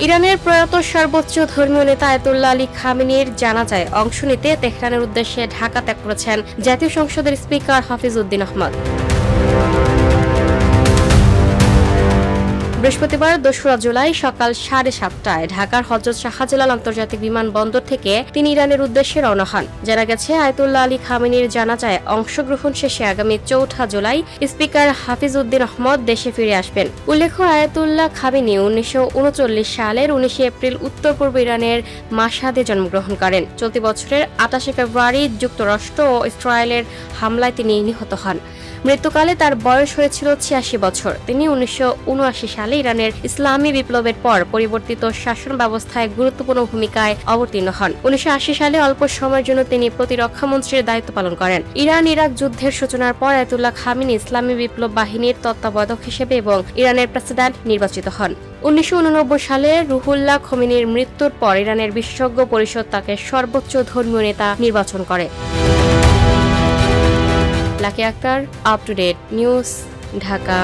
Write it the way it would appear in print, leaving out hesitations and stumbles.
ইরানের প্রয়াত সর্বোচ্চ ধর্মীয় নেতা আয়াতুল্লাহ আলী খামেনির জানাজায় অংশ নিতে তেহরানের উদ্দেশ্যে ঢাকা ত্যাগ করেছেন জাতীয় সংসদের স্পিকার হাফিজ উদ্দিন আহমদ। বৃহস্পতিবার ২রা জুলাই সকাল ৭:৩০টায় ঢাকার হযরত শাহজালাল আন্তর্জাতিক বিমানবন্দর থেকে তিনি ইরানের উদ্দেশ্যে রওনা হন। জানা গেছে, আয়াতুল্লাহ আলী খামেনির জানাজায় অংশগ্রহণ শেষে আগামী ৪ঠা জুলাই স্পিকার হাফিজ উদ্দিন আহমদ দেশে ফিরে আসবেন। উল্লেখ্য, আয়াতুল্লাহ খামেনি ১৯৩৯ সালের ১৯ এপ্রিল উত্তর পূর্ব ইরানের মাশহাদে জন্মগ্রহণ করেন। চলতি বছরের ২৮ ফেব্রুয়ারি যুক্তরাষ্ট্র ও ইসরায়েলের হামলায় তিনি নিহত হন। মৃত্যুকালে তার বয়স হয়েছিল ৮৬ বছর। তিনি ১৯৭৯ সালে ইরানের ইসলামী বিপ্লবের পর পরিবর্তিত শাসন ব্যবস্থায় গুরুত্বপূর্ণ ভূমিকায় অবতীর্ণ হন। ১৯৮০ সালে অল্প সময়ের জন্য তিনি প্রতিরক্ষা মন্ত্রীর দায়িত্ব পালন করেন। ইরান-ইরাক যুদ্ধের সূচনার পর আয়াতুল্লাহ খামেনি ইসলামী বিপ্লব বাহিনীর তত্ত্বাবধায়ক হিসেবে এবং ইরানের প্রেসিডেন্ট নির্বাচিত হন। ১৯৮৯ সালে রুহুল্লাহ খোমেনির মৃত্যুর পর ইরানের বিশেষজ্ঞ পরিষদ তাকে সর্বোচ্চ ধর্মীয় নেতা নির্বাচন করে। Lucky Akter, up to date news, Dhaka.